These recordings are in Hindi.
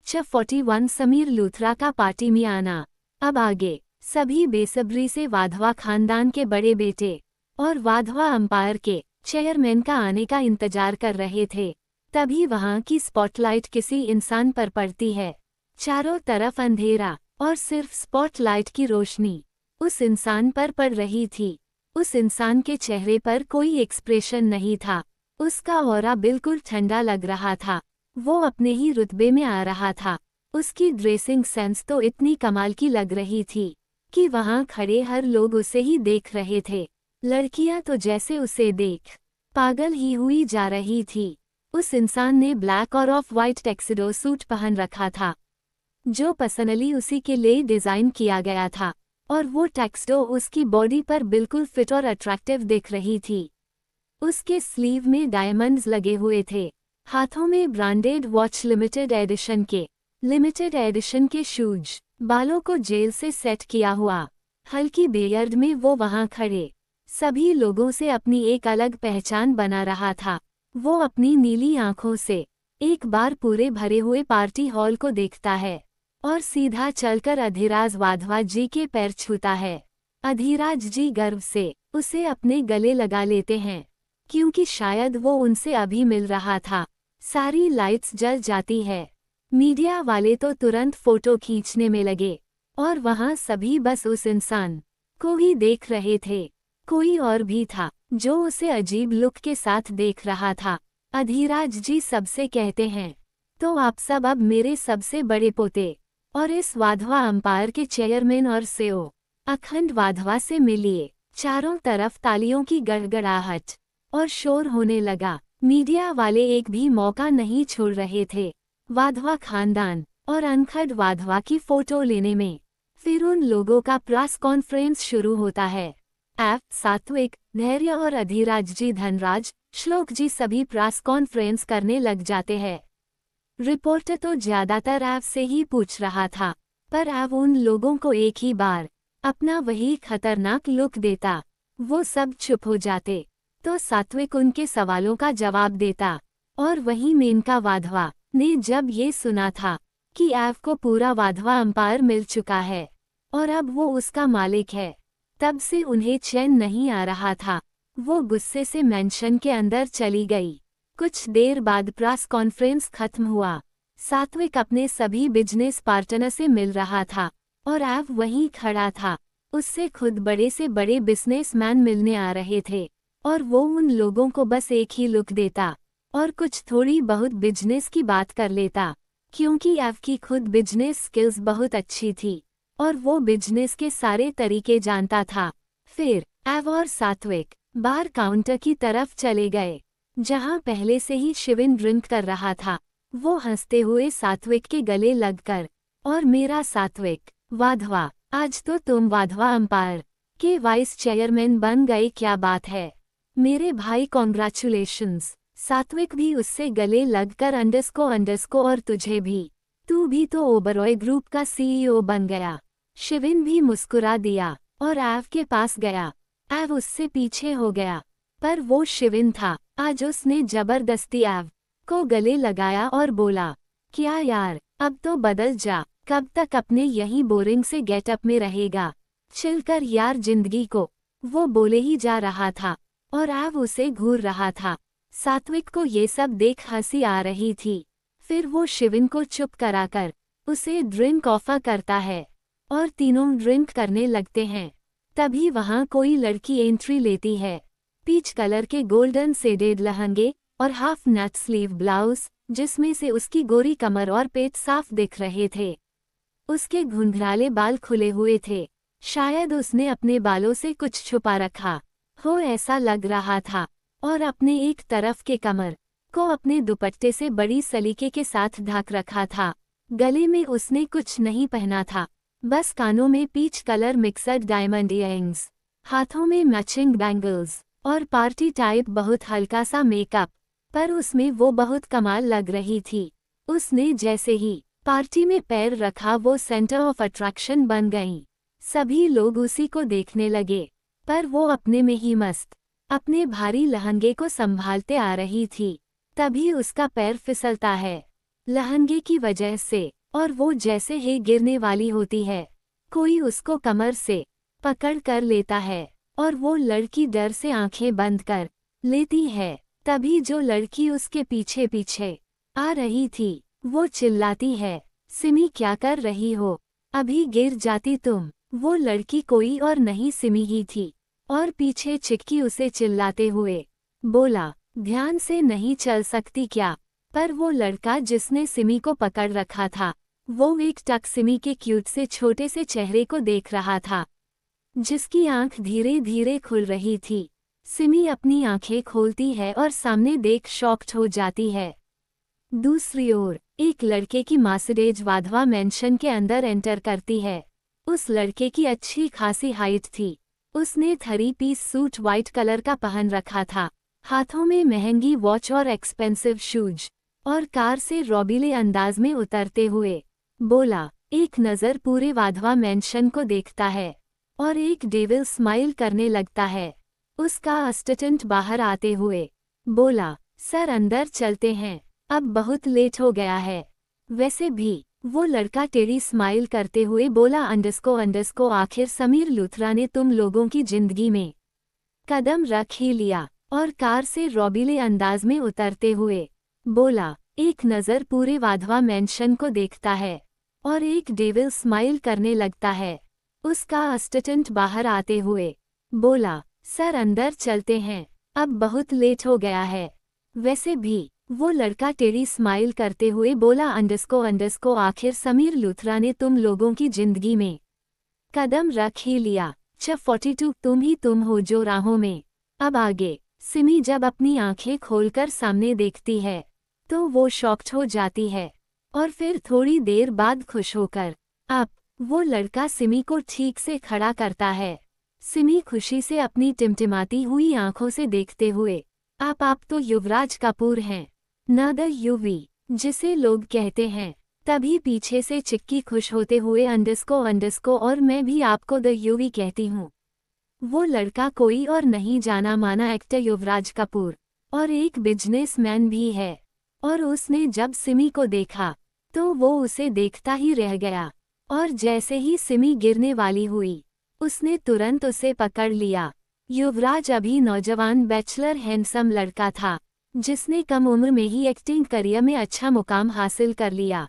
च 41 समीर लूथरा का पार्टी में आना। अब आगे सभी बेसब्री से वाधवा खानदान के बड़े बेटे और वाधवा अंपायर के चेयरमैन का आने का इंतजार कर रहे थे। तभी वहां की स्पॉटलाइट किसी इंसान पर पड़ती है। चारों तरफ अंधेरा और सिर्फ स्पॉटलाइट की रोशनी उस इंसान पर पड़ रही थी। उस इंसान के चेहरे पर कोई एक्सप्रेशन नहीं था। उसका ऑरा बिल्कुल ठंडा लग रहा था। वो अपने ही रुतबे में आ रहा था। उसकी ड्रेसिंग सेंस तो इतनी कमाल की लग रही थी कि वहां खड़े हर लोग उसे ही देख रहे थे। लड़कियां तो जैसे उसे देख पागल ही हुई जा रही थी। उस इंसान ने ब्लैक और ऑफ वाइट टैक्सिडो सूट पहन रखा था, जो पर्सनली उसी के लिए डिजाइन किया गया था, और वो टैक्सिडो उसकी बॉडी पर बिल्कुल फिट और अट्रैक्टिव दिख रही थी। उसके स्लीव में डायमंड्स लगे हुए थे, हाथों में ब्रांडेड वॉच, लिमिटेड एडिशन के शूज, बालों को जेल से सेट किया हुआ, हल्की बेयर्ड में वो वहां खड़े सभी लोगों से अपनी एक अलग पहचान बना रहा था। वो अपनी नीली आंखों से एक बार पूरे भरे हुए पार्टी हॉल को देखता है और सीधा चलकर अधिराज वाधवा जी के पैर छूता है। अधिराज जी गर्व से उसे अपने गले लगा लेते हैं, क्योंकि शायद वो उनसे अभी मिल रहा था। सारी लाइट्स जल जाती है। मीडिया वाले तो तुरंत फोटो खींचने में लगे और वहां सभी बस उस इंसान को ही देख रहे थे। कोई और भी था जो उसे अजीब लुक के साथ देख रहा था। अधिराज जी सबसे कहते हैं, तो आप सब अब मेरे सबसे बड़े पोते और इस वाधवा अंपायर के चेयरमैन और सीईओ अखंड वाधवा से मिलिए। चारों तरफ तालियों की गड़गड़ाहट और शोर होने लगा। मीडिया वाले एक भी मौका नहीं छोड़ रहे थे वाधवा खानदान और अखंड वाधवा की फोटो लेने में। फिर उन लोगों का प्रेस कॉन्फ्रेंस शुरू होता है। सात्विक, धैर्य और अधिराज जी, धनराज, श्लोक जी सभी प्रेस कॉन्फ्रेंस करने लग जाते हैं। रिपोर्टर तो ज्यादातर से ही पूछ रहा था, पर उन लोगों को एक ही बार अपना वही खतरनाक लुक देता। वो सब चुप हो जाते तो सात्विक उनके सवालों का जवाब देता। और वहीं मेनका वाधवा ने जब ये सुना था कि को पूरा वाधवा अंपायर मिल चुका है और अब वो उसका मालिक है, तब से उन्हें चैन नहीं आ रहा था। वो गुस्से से मेंशन के अंदर चली गई। कुछ देर बाद प्रेस कॉन्फ्रेंस खत्म हुआ। सात्विक अपने सभी बिजनेस पार्टनर से मिल रहा था और वहीं खड़ा था। उससे खुद बड़े से बड़े बिजनेसमैन मिलने आ रहे थे और वो उन लोगों को बस एक ही लुक देता और कुछ थोड़ी बहुत बिजनेस की बात कर लेता, क्योंकि की खुद बिजनेस स्किल्स बहुत अच्छी थी और वो बिजनेस के सारे तरीके जानता था। फिर और सात्विक बार काउंटर की तरफ चले गए, जहां पहले से ही शिविन ड्रिंक कर रहा था। वो हंसते हुए सात्विक के गले लगकर, और मेरा सात्विक वाधवा, आज तो तुम वाधवा अंपायर के वाइस चेयरमैन बन गए, क्या बात है मेरे भाई, कॉन्ग्रेचुलेशंस। सात्विक भी उससे गले लगकर अंडरस्को और तुझे भी, तू भी तो ओबरॉय ग्रुप का सीईओ बन गया। शिविन भी मुस्कुरा दिया और के पास गया। उससे पीछे हो गया, पर वो शिविन था। आज उसने जबरदस्ती को गले लगाया और बोला, क्या यार, अब तो बदल जा, कब तक अपने यही बोरिंग से गेटअप में रहेगा, चिल कर यार जिंदगी को। वो बोले ही जा रहा था और उसे घूर रहा था। सात्विक को ये सब देख हंसी आ रही थी। फिर वो शिविन को चुप कराकर उसे ड्रिंक ऑफर करता है और तीनों ड्रिंक करने लगते हैं। तभी वहां कोई लड़की एंट्री लेती है। पीच कलर के गोल्डन सेडेड लहंगे और हाफ नट स्लीव ब्लाउज, जिसमें से उसकी गोरी कमर और पेट साफ दिख रहे थे। उसके घुंघराले बाल खुले हुए थे, शायद उसने अपने बालों से कुछ छुपा रखा हो, ऐसा लग रहा था। और अपने एक तरफ के कमर को अपने दुपट्टे से बड़ी सलीके के साथ ढक रखा था। गले में उसने कुछ नहीं पहना था, बस कानों में peach colour mixed diamond earrings, हाथों में मैचिंग बैंगल्स और पार्टी टाइप बहुत हल्का सा मेकअप, पर उसमें वो बहुत कमाल लग रही थी। उसने जैसे ही पार्टी में पैर रखा वो सेंटर ऑफ अट्रैक्शन बन गई। सभी लोग उसी को देखने लगे, पर वो अपने में ही मस्त अपने भारी लहंगे को संभालते आ रही थी। तभी उसका पैर फिसलता है। लहंगे की वजह से और वो जैसे ही गिरने वाली होती है, कोई उसको कमर से पकड़ कर लेता है और वो लड़की डर से आंखें बंद कर लेती है। तभी जो लड़की उसके पीछे पीछे आ रही थी, वो चिल्लाती है, सिमी क्या कर रही हो, अभी गिर जाती तुम। वो लड़की कोई और नहीं सिमी ही थी और पीछे चिक्की उसे चिल्लाते हुए बोला, ध्यान से नहीं चल सकती क्या। पर वो लड़का जिसने सिमी को पकड़ रखा था, वो एकटक सिमी के क्यूट से छोटे से चेहरे को देख रहा था, जिसकी आंख धीरे धीरे खुल रही थी। सिमी अपनी आंखें खोलती है और सामने देख शॉक्ड हो जाती है। दूसरी ओर एक लड़के की मर्सिडीज वाधवा मेंशन के अंदर एंटर करती है। उस लड़के की अच्छी खासी हाइट थी। उसने 3 पीस सूट वाइट कलर का पहन रखा था, हाथों में महंगी वॉच और एक्सपेंसिव शूज, और कार से रौबीले अंदाज में उतरते हुए बोला, एक नज़र पूरे वाधवा मेंशन को देखता है और एक डेविल स्माइल करने लगता है। उसका असिस्टेंट बाहर आते हुए बोला, सर अंदर चलते हैं, अब बहुत लेट हो गया है। वैसे भी वो लड़का टेढ़ी स्माइल करते हुए बोला, अंडस्को आखिर समीर लूथरा ने तुम लोगों की जिंदगी में कदम रख ही लिया। और कार से रौबीले अंदाज में उतरते हुए बोला, एक नज़र पूरे वाधवा मेंशन को देखता है और एक डेविल स्माइल करने लगता है। उसका असिस्टेंट बाहर आते हुए बोला, सर अंदर चलते हैं, अब बहुत लेट हो गया है। वैसे भी वो लड़का टेढ़ी स्माइल करते हुए बोला, अंडस्को आखिर समीर लूथरा ने तुम लोगों की जिंदगी में कदम रख ही लिया। 42 तुम ही तुम हो जो राहों में अब आगे। सिमी जब अपनी आंखें खोलकर सामने देखती है तो वो शॉक्ड हो जाती है और फिर थोड़ी देर बाद खुश होकर अब वो लड़का सिमी को ठीक से खड़ा करता है। सिमी खुशी से अपनी टिमटिमाती हुई आंखों से देखते हुए, आप तो युवराज कपूर हैं, न द यूवी जिसे लोग कहते हैं। तभी पीछे से चिक्की खुश होते हुए अंडस्को और मैं भी आपको द यूवी कहती हूँ। वो लड़का कोई और नहीं जाना माना एक्टर युवराज कपूर और एक बिजनेसमैन भी है। और उसने जब सिमी को देखा तो वो उसे देखता ही रह गया और जैसे ही सिमी गिरने वाली हुई, उसने तुरंत उसे पकड़ लिया। युवराज अभी नौजवान बैचलर हैंडसम लड़का था, जिसने कम उम्र में ही एक्टिंग करियर में अच्छा मुकाम हासिल कर लिया।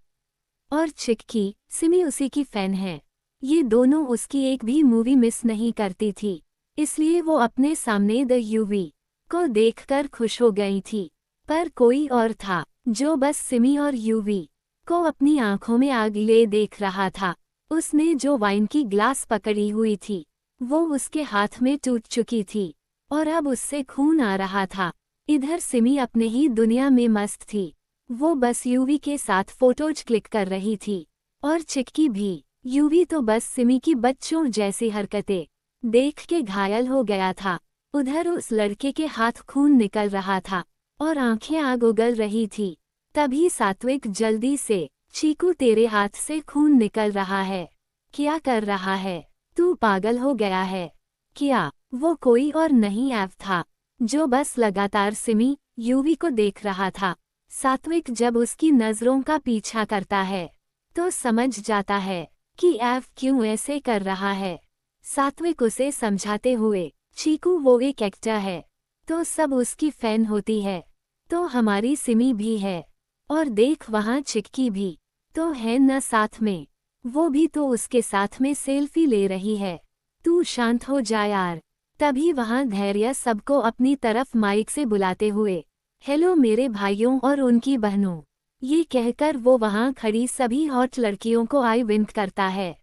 और चिक्की, सिमी उसी की फैन है। ये दोनों उसकी एक भी मूवी मिस नहीं करती थी, इसलिए वो अपने सामने द यूवी को देखकर खुश हो गई थी। पर कोई और था जो बस सिमी और यूवी को अपनी आंखों में आग ले देख रहा था। उसने जो वाइन की ग्लास पकड़ी हुई थी, वो उसके हाथ में टूट चुकी थी और अब उससे खून आ रहा था। इधर सिमी अपने ही दुनिया में मस्त थी। वो बस यूवी के साथ फोटोज क्लिक कर रही थी और चिक्की भी। यूवी तो बस सिमी की बच्चों जैसी हरकतें देख के घायल हो गया था। उधर उस लड़के के हाथ खून निकल रहा था और आंखें आग उगल रही थी। तभी सात्विक जल्दी से, चीकू तेरे हाथ से खून निकल रहा है, क्या कर रहा है, तू पागल हो गया है क्या। वो कोई और नहीं एव था जो बस लगातार सिमी, यूवी को देख रहा था। सात्विक जब उसकी नज़रों का पीछा करता है तो समझ जाता है कि एव क्यों ऐसे कर रहा है। सात्विक उसे समझाते हुए, चीकू वो एक एक्टर है तो सब उसकी फैन होती है, तो हमारी सिमी भी है, और देख वहाँ चिक्की भी तो है न साथ में, वो भी तो उसके साथ में सेल्फी ले रही है, तू शांत हो जा यार। तभी वहाँ धैर्य सबको अपनी तरफ माइक से बुलाते हुए, हेलो मेरे भाइयों और उनकी बहनों, ये कहकर वो वहाँ खड़ी सभी हॉट लड़कियों को आई विंक करता है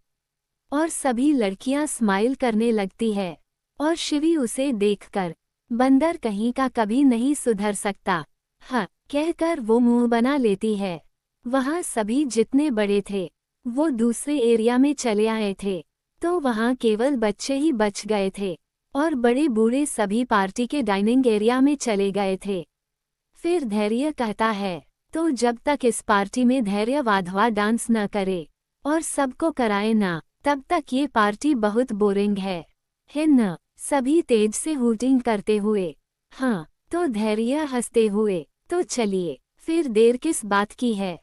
और सभी लड़कियां स्माइल करने लगती है। और शिवी उसे देखकर, बंदर कहीं का कभी नहीं सुधर सकता, हाँ कहकर वो मुंह बना लेती है। वहाँ सभी जितने बड़े थे वो दूसरे एरिया में चले आए थे, तो वहाँ केवल बच्चे ही बच गए थे और बड़े बूढ़े सभी पार्टी के डाइनिंग एरिया में चले गए थे। फिर धैर्य कहता है, तो जब तक इस पार्टी में धैर्य वाधवा डांस न करे और सबको कराए ना, तब तक ये पार्टी बहुत बोरिंग है न। सभी तेज से हूटिंग करते हुए, हाँ तो धैर्य हंसते हुए, तो चलिए फिर देर किस बात की है,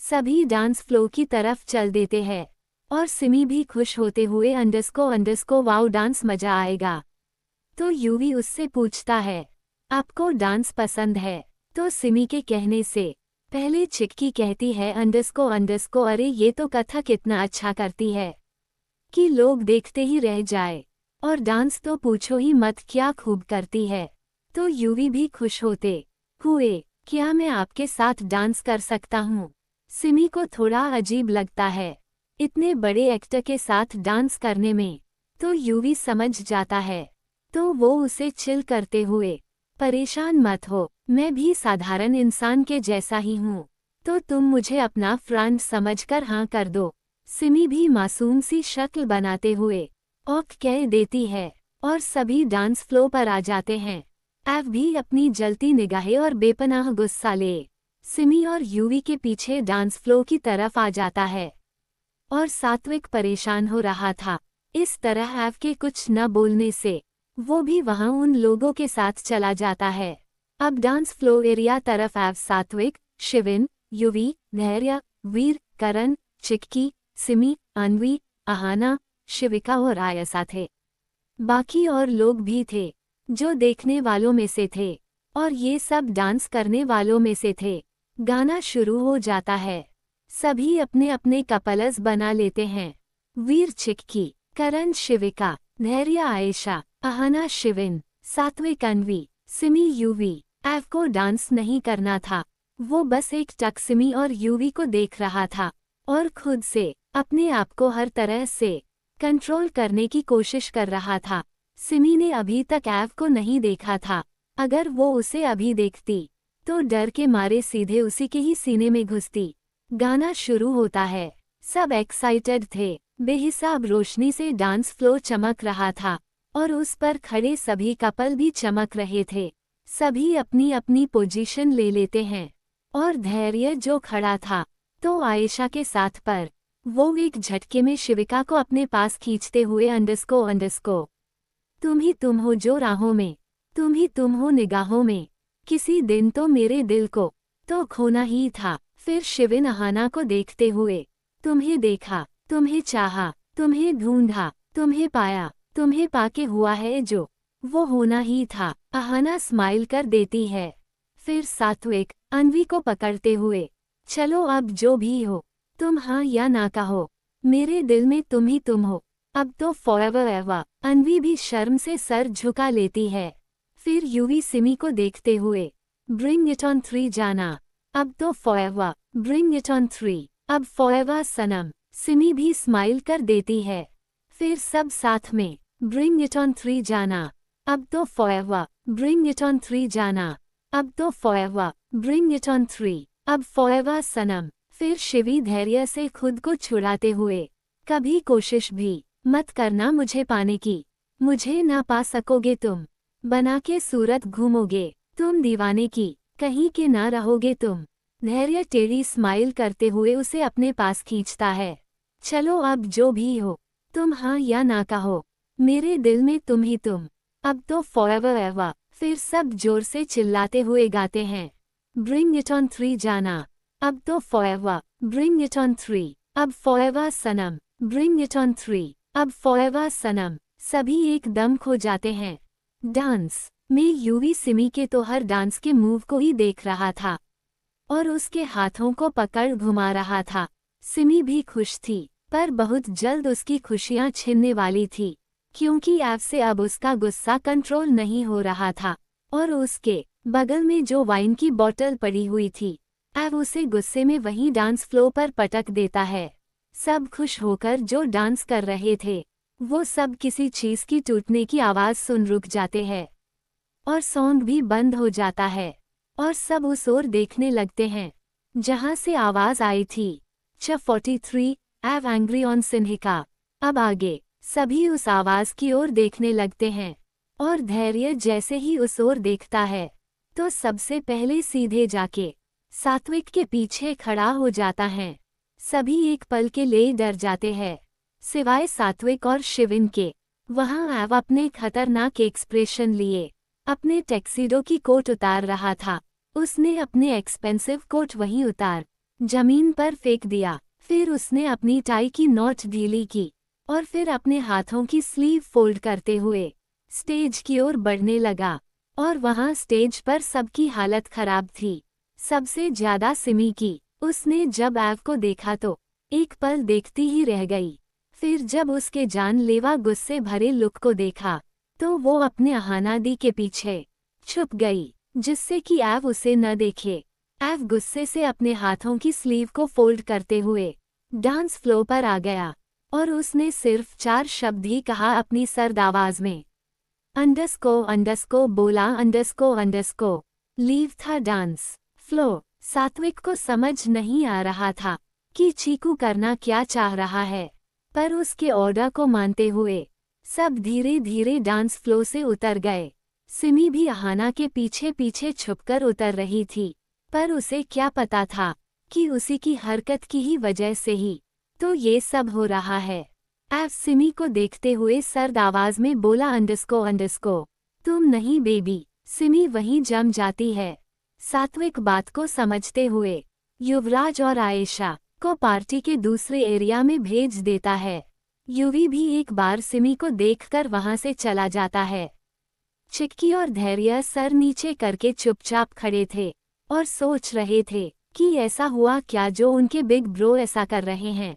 सभी डांस फ्लो की तरफ चल देते हैं और सिमी भी खुश होते हुए अंडरस्को वाओ डांस मजा आएगा। तो यूवी उससे पूछता है, आपको डांस पसंद है? तो सिमी के कहने से पहले चिक्की कहती है अंडरस्को अरे ये तो कथक इतना अच्छा करती है कि लोग देखते ही रह जाए, और डांस तो पूछो ही मत क्या खूब करती है। तो यूवी भी खुश होते हुए, क्या मैं आपके साथ डांस कर सकता हूँ? सिमी को थोड़ा अजीब लगता है इतने बड़े एक्टर के साथ डांस करने में। तो यूवी समझ जाता है, तो वो उसे चिल करते हुए, परेशान मत हो, मैं भी साधारण इंसान के जैसा ही हूँ, तो तुम मुझे अपना फ्रेंड समझकर हाँ कर दो। सिमी भी मासूम सी शक्ल बनाते हुए ओक कह देती है और सभी डांस फ्लो पर आ जाते हैं। एव भी अपनी जलती निगाहें और बेपनाह गुस्सा ले सिमी और यूवी के पीछे डांस फ्लो की तरफ आ जाता है, और सात्विक परेशान हो रहा था इस तरह एव के कुछ न बोलने से। वो भी वहां उन लोगों के साथ चला जाता है। अब डांस फ्लो एरिया तरफ एव सात्विक, शिविन, युवी, धैर्य, वीर, करण, चिक्की, सिमी, अन्वी, अहाना, शिविका और आयसा थे। बाकी और लोग भी थे जो देखने वालों में से थे और ये सब डांस करने वालों में से थे। गाना शुरू हो जाता है। सभी अपने अपने कपल्स बना लेते हैं। वीर चिक्की, करण शिविका, धैर्य आयशा, अहाना शिविन, सात्विक अन्वी, सिमी यूवी। एव को डांस नहीं करना था, वो बस एक टक सिमी और यूवी को देख रहा था और खुद से अपने आप को हर तरह से कंट्रोल करने की कोशिश कर रहा था। सिमी ने अभी तक एव को नहीं देखा था, अगर वो उसे अभी देखती तो डर के मारे सीधे उसी के ही सीने में घुसती। गाना शुरू होता है, सब एक्साइटेड थे, बेहिसाब रोशनी से डांस फ्लो चमक रहा था और उस पर खड़े सभी कपल भी चमक रहे थे। सभी अपनी अपनी पोजीशन ले लेते हैं और धैर्य जो खड़ा था तो आयशा के साथ पर, वो एक झटके में शिविका को अपने पास खींचते हुए अंडरस्को तुम ही तुम हो जो राहों में, तुम ही तुम हो निगाहों में, किसी दिन तो मेरे दिल को तो खोना ही था। फिर शिविन अहाना को देखते हुए, तुम्हें देखा, तुम्हें चाहा, तुम्हें ढूंढा, तुम्हें पाया, तुम्हें पाके हुआ है जो वो होना ही था। अहाना स्माइल कर देती है। फिर सात्विक अन्वी को पकड़ते हुए, चलो अब जो भी हो तुम हाँ या ना कहो, मेरे दिल में तुम ही तुम हो, अब तो फॉरएवर एवर। अन्वी भी शर्म से सर झुका लेती है। फिर यूवी सिमी को देखते हुए, ब्रिंग इट ऑन 3 जाना, अब तो फॉरएवर, ब्रिंग इट ऑन 3, अब फॉरएवर सनम। सिमी भी स्माइल कर देती है। फिर सब साथ में, ब्रिंग इट ऑन 3 जाना, अब तो फॉरएवर, ब्रिंग इट ऑन 3 जाना, अब तो फॉरएवर, ब्रिंग इट ऑन 3, अब फॉरएवर सनम। फिर शिवी धैर्य से खुद को छुड़ाते हुए, कभी कोशिश भी मत करना मुझे पाने की, मुझे ना पा सकोगे तुम, बना के सूरत घूमोगे तुम दीवाने की, कहीं के ना रहोगे तुम। धैर्य टेढ़ी स्माइल करते हुए उसे अपने पास खींचता है। चलो अब जो भी हो तुम हाँ या ना कहो, मेरे दिल में तुम ही तुम, अब तो फॉरएवर एवर। फिर सब जोर से चिल्लाते हुए गाते हैं, ब्रिंग इट ऑन 3 जाना, अब तो फॉरएवर, ब्रिंग इट ऑन 3, अब forever Sanam, bring it on 3, अब फॉरएवर सनम। सभी एकदम खो जाते हैं। डांस में यूवी सिमी के तो हर डांस के मूव को ही देख रहा था और उसके हाथों को पकड़ घुमा रहा था। सिमी भी खुश थी, पर बहुत जल्द उसकी खुशियां छिनने वाली थी, क्योंकि एव से अब उसका गुस्सा कंट्रोल नहीं हो रहा था और उसके बगल में जो वाइन की बोतल पड़ी हुई थी, एव उसे गुस्से में वहीं डांस फ्लो पर पटक देता है। सब खुश होकर जो डांस कर रहे थे, वो सब किसी चीज की टूटने की आवाज सुन रुक जाते हैं और सॉन्ग भी बंद हो जाता है और सब उस ओर देखने लगते हैं जहां से आवाज आई थी। 43 एव एंग्री ऑन सिन्हिका। अब आगे सभी उस आवाज की ओर देखने लगते हैं और धैर्य जैसे ही उस ओर देखता है तो सबसे पहले सीधे जाके सात्विक के पीछे खड़ा हो जाता है। सभी एक पल के लिए डर जाते हैं, सिवाय सात्विक और शिविन के। वहां एव अपने खतरनाक एक्सप्रेशन लिए अपने टैक्सीडो की कोट उतार रहा था। उसने अपने एक्सपेंसिव कोट वहीं उतार जमीन पर फेंक दिया। फिर उसने अपनी टाई की नॉट ढीली की और फिर अपने हाथों की स्लीव फोल्ड करते हुए स्टेज की ओर बढ़ने लगा। और वहां स्टेज पर सबकी हालत खराब थी, सबसे ज्यादा सिमी की। उसने जब एव को देखा तो एक पल देखती ही रह गई। फिर जब उसके जानलेवा गुस्से भरे लुक को देखा तो वो अपने अहानादी के पीछे छुप गई, जिससे कि एव उसे न देखे। एव गुस्से से अपने हाथों की स्लीव को फोल्ड करते हुए डांस फ्लोर पर आ गया और उसने सिर्फ 4 शब्द ही कहा अपनी सर्द आवाज में। अंडरस्को बोला अंडरस्को लीव था डांस फ्लोर। सात्विक को समझ नहीं आ रहा था कि चीकू करना क्या चाह रहा है, पर उसके ऑर्डर को मानते हुए सब धीरे धीरे डांस फ्लोर से उतर गए। सिमी भी अहाना के पीछे पीछे छुपकर उतर रही थी, पर उसे क्या पता था कि उसी की हरकत की ही वजह से ही तो ये सब हो रहा है। एव सिमी को देखते हुए सर्द आवाज में बोला अंडरस्को तुम नहीं बेबी। सिमी वहीं जम जाती है। सात्विक बात को समझते हुए युवराज और आयशा को पार्टी के दूसरे एरिया में भेज देता है। युवी भी एक बार सिमी को देखकर वहां से चला जाता है। चिक्की और धैर्य सर नीचे करके चुपचाप खड़े थे और सोच रहे थे कि ऐसा हुआ क्या जो उनके बिग ब्रो ऐसा कर रहे हैं।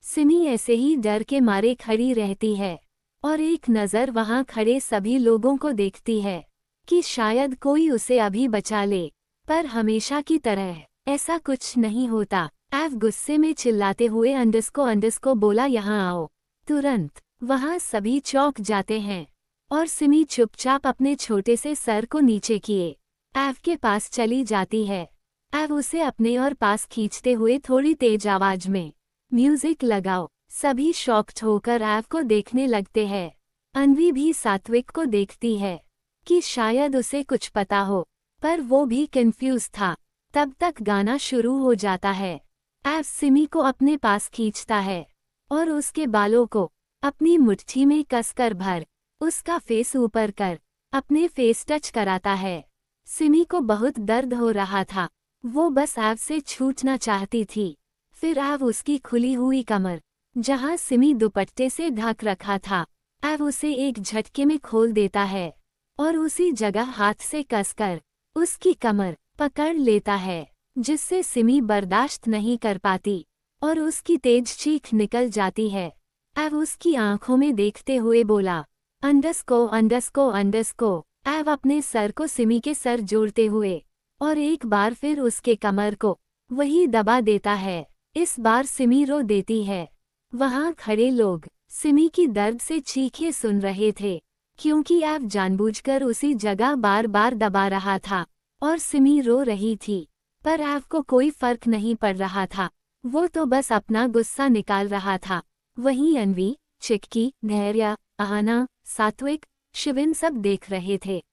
सिमी ऐसे ही डर के मारे खड़ी रहती है और एक नज़र वहां खड़े सभी लोगों को देखती है कि शायद कोई उसे अभी बचा ले, पर हमेशा की तरह ऐसा कुछ नहीं होता। एव गुस्से में चिल्लाते हुए अंडरस्को बोला यहाँ आओ तुरंत। वहां सभी चौंक जाते हैं और सिमी चुपचाप अपने छोटे से सर को नीचे किए एव के पास चली जाती है। एव उसे अपने और पास खींचते हुए थोड़ी तेज आवाज में म्यूजिक लगाओ। सभी शॉक्ड होकर एव को देखने लगते हैं। अन्वी भी सात्विक को देखती है कि शायद उसे कुछ पता हो, पर वो भी कंफ्यूज था। तब तक गाना शुरू हो जाता है। एव सिमी को अपने पास खींचता है और उसके बालों को अपनी मुट्ठी में कसकर भर उसका फेस ऊपर कर अपने फेस टच कराता है। सिमी को बहुत दर्द हो रहा था, वो बस एव से छूटना चाहती थी। फिर एव उसकी खुली हुई कमर, जहां सिमी दुपट्टे से ढक रखा था, एव उसे एक झटके में खोल देता है और उसी जगह हाथ से कसकर उसकी कमर पकड़ लेता है, जिससे सिमी बर्दाश्त नहीं कर पाती और उसकी तेज चीख निकल जाती है। एव उसकी आंखों में देखते हुए बोला अंडरस्को। एव अपने सर को सिमी के सर जोड़ते हुए और एक बार फिर उसके कमर को वही दबा देता है। इस बार सिमी रो देती है। वहां खड़े लोग सिमी की दर्द से चीखें सुन रहे थे, क्योंकि एव जानबूझकर उसी जगह बार बार दबा रहा था और सिमी रो रही थी, पर एव को कोई फर्क नहीं पड़ रहा था। वो तो बस अपना गुस्सा निकाल रहा था। वहीं अन्वी, चिक्की, धैर्य, अहाना, सात्विक, शिविन सब देख रहे थे,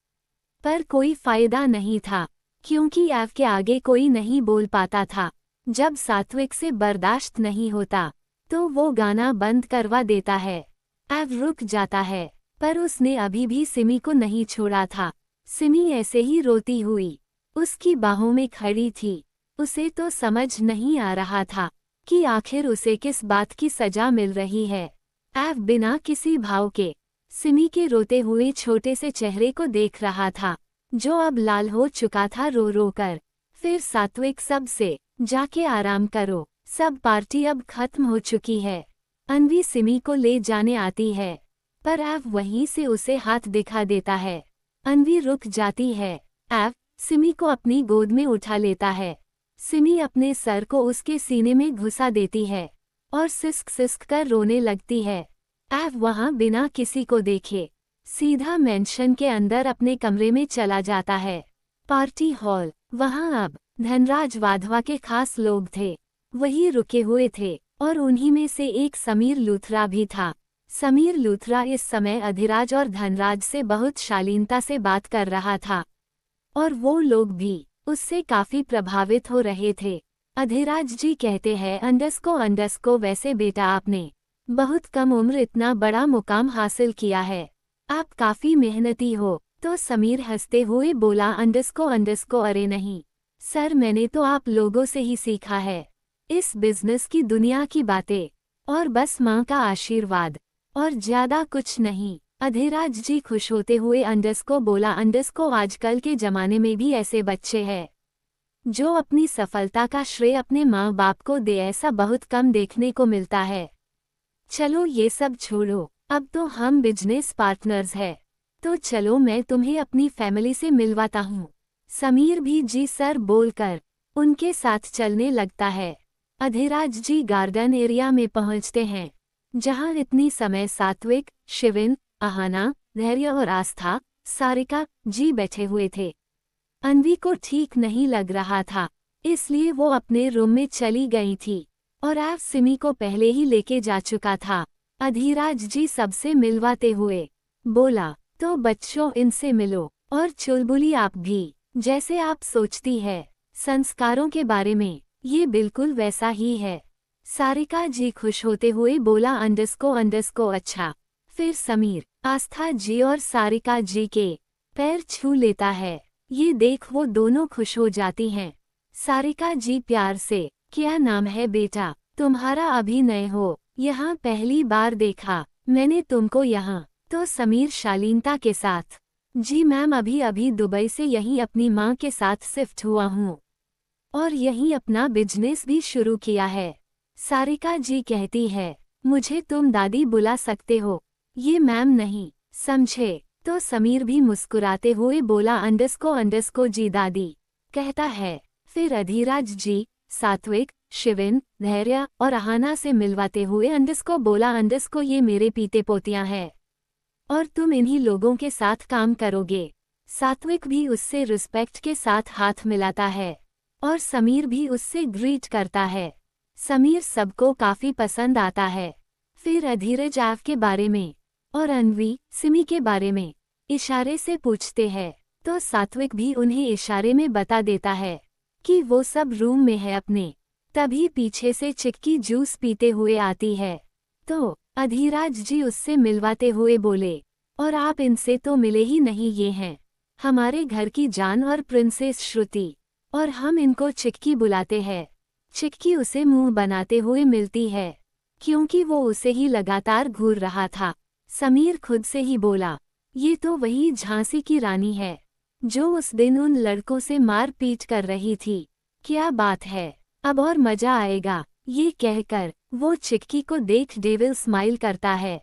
पर कोई फायदा नहीं था, क्योंकि एव के आगे कोई नहीं बोल पाता था। जब सात्विक से बर्दाश्त नहीं होता तो वो गाना बंद करवा देता है। एव रुक जाता है, पर उसने अभी भी सिमी को नहीं छोड़ा था। सिमी ऐसे ही रोती हुई उसकी बाहों में खड़ी थी। उसे तो समझ नहीं आ रहा था कि आखिर उसे किस बात की सजा मिल रही है। एव बिना किसी भाव के सिमी के रोते हुए छोटे से चेहरे को देख रहा था, जो अब लाल हो चुका था रो रो कर। फिर सात्विक सब से जाके आराम करो, सब पार्टी अब खत्म हो चुकी है। अन्वी सिमी को ले जाने आती है, पर एव वहीं से उसे हाथ दिखा देता है। अन्वी रुक जाती है। एव सिमी को अपनी गोद में उठा लेता है। सिमी अपने सर को उसके सीने में घुसा देती है और सिसक सिसक कर रोने लगती है। एव वहां बिना किसी को देखे सीधा मेंशन के अंदर अपने कमरे में चला जाता है। पार्टी हॉल, वहां अब धनराज वाधवा के खास लोग थे, वही रुके हुए थे और उन्हीं में से एक समीर लूथरा भी था। समीर लूथरा इस समय अधिराज और धनराज से बहुत शालीनता से बात कर रहा था और वो लोग भी उससे काफी प्रभावित हो रहे थे। अधिराज जी कहते हैं अंडरस्को वैसे बेटा आपने बहुत कम उम्र इतना बड़ा मुकाम हासिल किया है, आप काफी मेहनती हो। तो समीर हंसते हुए बोला अंडरस्को अरे नहीं सर मैंने तो आप लोगों से ही सीखा है, इस बिजनेस की दुनिया की बातें, और बस माँ का आशीर्वाद, और ज्यादा कुछ नहीं। अधिराज जी खुश होते हुए अंडस को बोला, अंडस को आजकल के जमाने में भी ऐसे बच्चे हैं जो अपनी सफलता का श्रेय अपने माँ बाप को दे, ऐसा बहुत कम देखने को मिलता है। चलो ये सब छोड़ो, अब तो हम बिजनेस पार्टनर्स हैं, तो चलो मैं तुम्हें अपनी फैमिली से मिलवाता हूँ। समीर भी जी सर बोलकर उनके साथ चलने लगता है। अधिराज जी गार्डन एरिया में पहुँचते हैं, जहाँ इतनी समय सात्विक, शिविन, आहाना, धैर्य और आस्था, सारिका जी बैठे हुए थे। अन्वी को ठीक नहीं लग रहा था, इसलिए वो अपने रूम में चली गई थी, और आप सिमी को पहले ही लेके जा चुका था। अधिराज जी सबसे मिलवाते हुए बोला, तो बच्चों इनसे मिलो, और चुलबुली आप भी, जैसे आप सोचती है संस्कारों के बारे में, ये बिल्कुल वैसा ही है। सारिका जी खुश होते हुए बोला, अंडस को अच्छा। फिर समीर, आस्था जी और सारिका जी के पैर छू लेता है। ये देख वो दोनों खुश हो जाती हैं। सारिका जी प्यार से, क्या नाम है बेटा तुम्हारा? अभी नए हो, यहाँ पहली बार देखा मैंने तुमको यहाँ। तो समीर शालीनता के साथ, जी मैम अभी दुबई से यहीं अपनी माँ के साथ शिफ्ट हुआ हूँ, और यहीं अपना बिजनेस भी शुरू किया है। सारिका जी कहती है, मुझे तुम दादी बुला सकते हो, ये मैम नहीं, समझे? तो समीर भी मुस्कुराते हुए बोला, अंडस को जी दादी कहता है। फिर अधिराज जी सात्विक, शिविन, धैर्य और आहाना से मिलवाते हुए अंडस को बोला, अंडस को ये मेरे पीते पोतियां हैं, और तुम इन्हीं लोगों के साथ काम करोगे। सात्विक भी उससे रिस्पेक्ट के साथ हाथ मिलाता है, और समीर भी उससे ग्रीट करता है। समीर सबको काफी पसंद आता है। फिर अधीरज आव के बारे में और अन्वी, सिमी के बारे में इशारे से पूछते हैं, तो सात्विक भी उन्हें इशारे में बता देता है कि वो सब रूम में है अपने। तभी पीछे से चिक्की जूस पीते हुए आती है, तो अधिराज जी उससे मिलवाते हुए बोले, और आप इनसे तो मिले ही नहीं, ये हैं हमारे घर की जान और प्रिंसेस श्रुति, और हम इनको चिक्की बुलाते हैं। चिक्की उसे मुंह बनाते हुए मिलती है, क्योंकि वो उसे ही लगातार घूर रहा था। समीर खुद से ही बोला, ये तो वही झांसी की रानी है जो उस दिन उन लड़कों से मार पीट कर रही थी। क्या बात है, अब और मजा आएगा। ये कहकर वो चिक्की को देख डेविल स्माइल करता है।